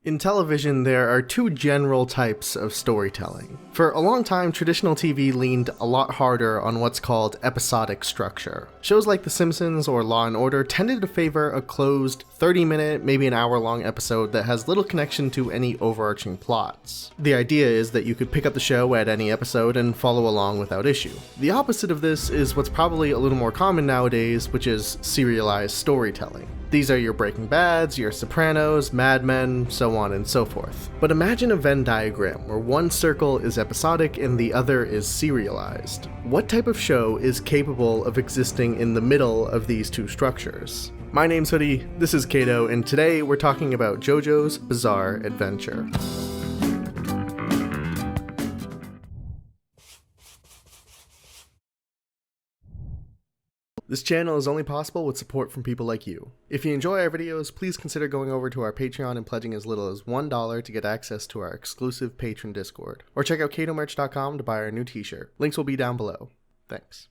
In television, there are two general types of storytelling. For a long time, traditional TV leaned a lot harder on what's called episodic structure. Shows like The Simpsons or Law & Order tended to favor a closed 30-minute, maybe an hour-long episode that has little connection to any overarching plots. The idea is that you could pick up the show at any episode and follow along without issue. The opposite of this is what's probably a little more common nowadays, which is serialized storytelling. These are your Breaking Bads, your Sopranos, Mad Men, so on and so forth. But imagine a Venn diagram where one circle is episodic and the other is serialized. What type of show is capable of existing in the middle of these two structures? My name's Hoodie, this is Kato, and today we're talking about JoJo's Bizarre Adventure. This channel is only possible with support from people like you. If you enjoy our videos, please consider going over to our Patreon and pledging as little as $1 to get access to our exclusive patron Discord. Or check out katomerch.com to buy our new t-shirt. Links will be down below. Thanks.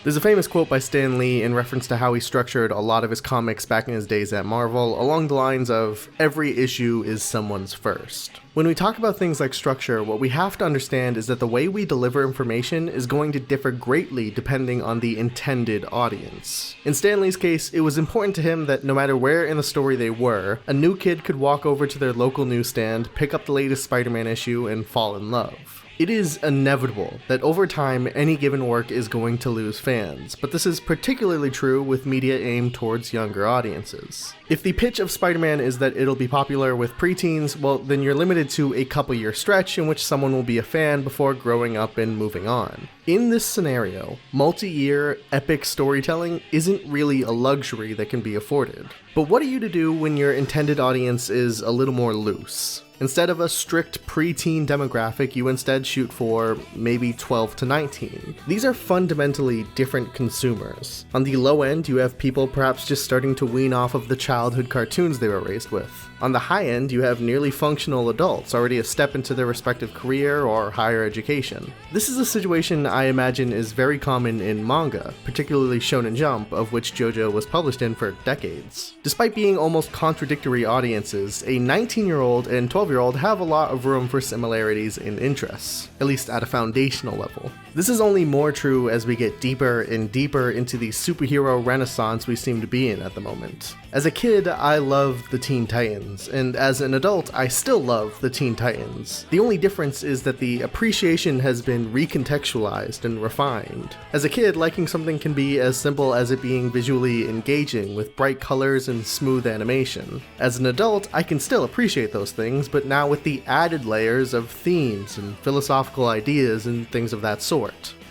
There's a famous quote by Stan Lee in reference to how he structured a lot of his comics back in his days at Marvel, along the lines of, every issue is someone's first. When we talk about things like structure, what we have to understand is that the way we deliver information is going to differ greatly depending on the intended audience. In Stan Lee's case, it was important to him that no matter where in the story they were, a new kid could walk over to their local newsstand, pick up the latest Spider-Man issue, and fall in love. It is inevitable that over time any given work is going to lose fans, but this is particularly true with media aimed towards younger audiences. If the pitch of Spider-Man is that it'll be popular with preteens, well then you're limited to a couple-year stretch in which someone will be a fan before growing up and moving on. In this scenario, multi-year, epic storytelling isn't really a luxury that can be afforded. But what are you to do when your intended audience is a little more loose? Instead of a strict preteen demographic, you instead shoot for maybe 12 to 19. These are fundamentally different consumers. On the low end, you have people perhaps just starting to wean off of the childhood cartoons they were raised with. On the high end, you have nearly functional adults already a step into their respective career or higher education. This is a situation I imagine is very common in manga, particularly Shonen Jump, of which JoJo was published in for decades. Despite being almost contradictory audiences, a 19-year-old and 12-year-old have a lot of room for similarities in interests, at least at a foundational level. This is only more true as we get deeper and deeper into the superhero renaissance we seem to be in at the moment. As a kid, I loved the Teen Titans, and as an adult, I still love the Teen Titans. The only difference is that the appreciation has been recontextualized and refined. As a kid, liking something can be as simple as it being visually engaging with bright colors and smooth animation. As an adult, I can still appreciate those things, but now with the added layers of themes and philosophical ideas and things of that sort.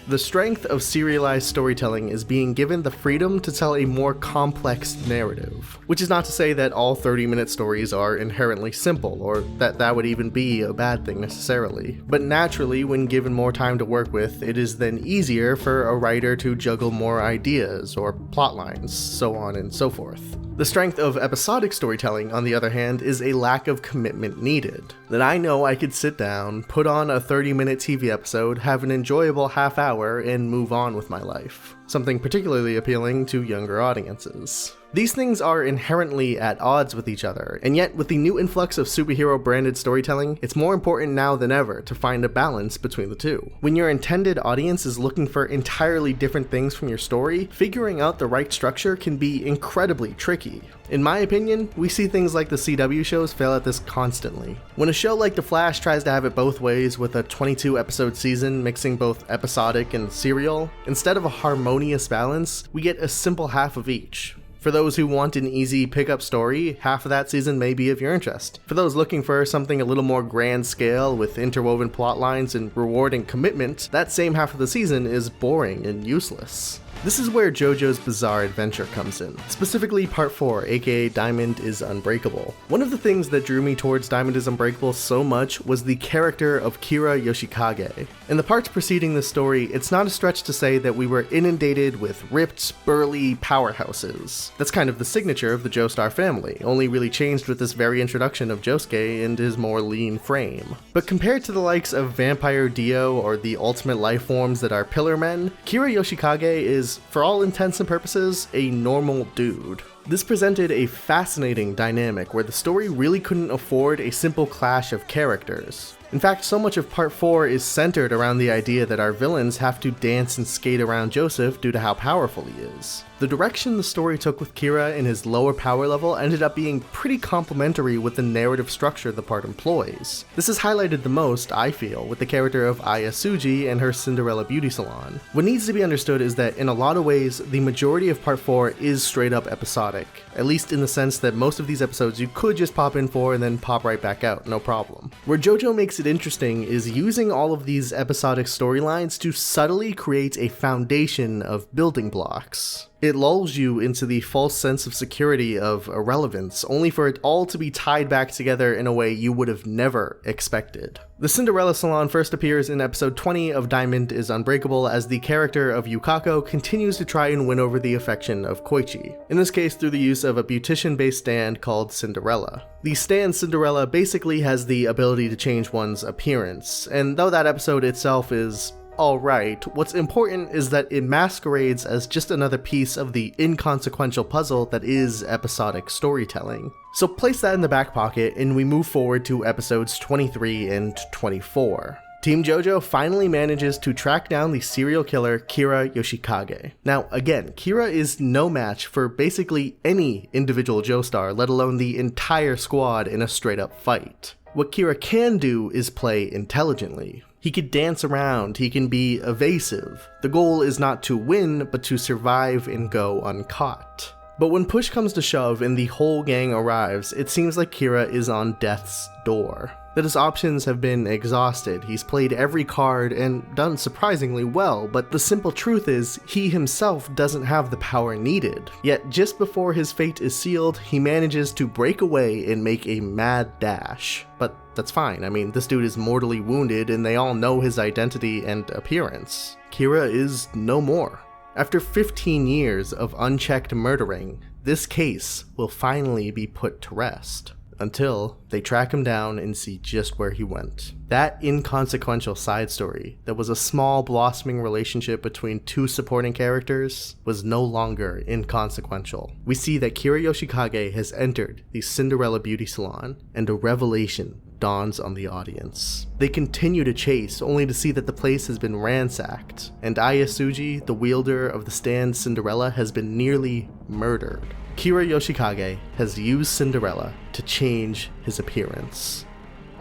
The strength of serialized storytelling is being given the freedom to tell a more complex narrative. Which is not to say that all 30-minute stories are inherently simple, or that that would even be a bad thing necessarily. But naturally, when given more time to work with, it is then easier for a writer to juggle more ideas, or plot lines, so on and so forth. The strength of episodic storytelling, on the other hand, is a lack of commitment needed. That I know I could sit down, put on a 30-minute TV episode, have an enjoyable half hour, and move on with my life. Something particularly appealing to younger audiences. These things are inherently at odds with each other, and yet with the new influx of superhero-branded storytelling, it's more important now than ever to find a balance between the two. When your intended audience is looking for entirely different things from your story, figuring out the right structure can be incredibly tricky. In my opinion, we see things like the CW shows fail at this constantly. When a show like The Flash tries to have it both ways with a 22-episode season mixing both episodic and serial, instead of a harmonious balance, we get a simple half of each. For those who want an easy pickup story, half of that season may be of your interest. For those looking for something a little more grand scale with interwoven plot lines and rewarding commitment, that same half of the season is boring and useless. This is where JoJo's Bizarre Adventure comes in, specifically Part 4, aka Diamond is Unbreakable. One of the things that drew me towards Diamond is Unbreakable so much was the character of Kira Yoshikage. In the parts preceding this story, it's not a stretch to say that we were inundated with ripped, burly powerhouses. That's kind of the signature of the Joestar family, only really changed with this very introduction of Josuke and his more lean frame. But compared to the likes of Vampire Dio or the ultimate life forms that are Pillar Men, Kira Yoshikage is, for all intents and purposes, a normal dude. This presented a fascinating dynamic where the story really couldn't afford a simple clash of characters. In fact, so much of Part 4 is centered around the idea that our villains have to dance and skate around Joseph due to how powerful he is. The direction the story took with Kira in his lower power level ended up being pretty complementary with the narrative structure the part employs. This is highlighted the most, I feel, with the character of Aya Tsuji and her Cinderella beauty salon. What needs to be understood is that in a lot of ways, the majority of Part 4 is straight up episodic, at least in the sense that most of these episodes you could just pop in for and then pop right back out, no problem. Where Jojo makes it interesting is using all of these episodic storylines to subtly create a foundation of building blocks. It lulls you into the false sense of security of irrelevance, only for it all to be tied back together in a way you would have never expected. The Cinderella Salon first appears in episode 20 of Diamond is Unbreakable as the character of Yukako continues to try and win over the affection of Koichi, in this case through the use of a beautician-based stand called Cinderella. The stand Cinderella basically has the ability to change one's appearance, and though that episode itself is alright, what's important is that it masquerades as just another piece of the inconsequential puzzle that is episodic storytelling. So place that in the back pocket and we move forward to episodes 23 and 24. Team Jojo finally manages to track down the serial killer Kira Yoshikage. Now again, Kira is no match for basically any individual Joestar, let alone the entire squad in a straight up fight. What Kira can do is play intelligently. He can dance around, he can be evasive. The goal is not to win, but to survive and go uncaught. But when push comes to shove and the whole gang arrives, it seems like Kira is on death's door. That his options have been exhausted, he's played every card and done surprisingly well, but the simple truth is, he himself doesn't have the power needed. Yet just before his fate is sealed, he manages to break away and make a mad dash. But that's fine, I mean, this dude is mortally wounded and they all know his identity and appearance. Kira is no more. After 15 years of unchecked murdering, this case will finally be put to rest. Until they track him down and see just where he went. That inconsequential side story that was a small blossoming relationship between two supporting characters was no longer inconsequential. We see that Kira Yoshikage has entered the Cinderella beauty salon and a revelation dawns on the audience. They continue to chase only to see that the place has been ransacked and Aya Tsuji, the wielder of the stand Cinderella, has been nearly murdered. Kira Yoshikage has used Cinderella to change his appearance.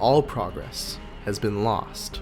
All progress has been lost.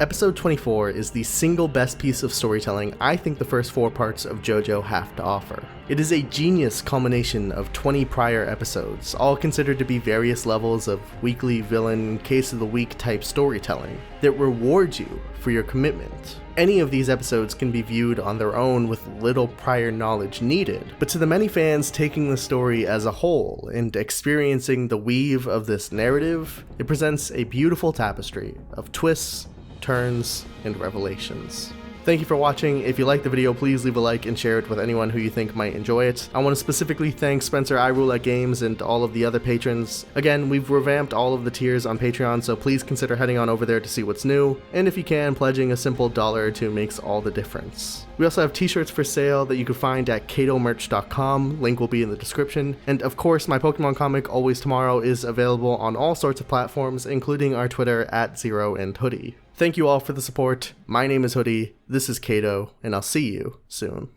Episode 24 is the single best piece of storytelling I think the first 4 parts of Jojo have to offer. It is a genius culmination of 20 prior episodes, all considered to be various levels of weekly villain, case of the week type storytelling that rewards you for your commitment. Any of these episodes can be viewed on their own with little prior knowledge needed, but to the many fans taking the story as a whole and experiencing the weave of this narrative, it presents a beautiful tapestry of twists, turns, and revelations. Thank you for watching. If you liked the video, please leave a like and share it with anyone who you think might enjoy it. I want to specifically thank Spencer IRuleAtGames and all of the other patrons. Again, we've revamped all of the tiers on Patreon, so please consider heading on over there to see what's new. And if you can, pledging a simple $1 or $2 makes all the difference. We also have t-shirts for sale that you can find at katomerch.com, link will be in the description. And of course, my Pokemon comic, Always Tomorrow, is available on all sorts of platforms, including our Twitter @Zero and Hoodie. Thank you all for the support. My name is Hoodie, this is Kato, and I'll see you soon.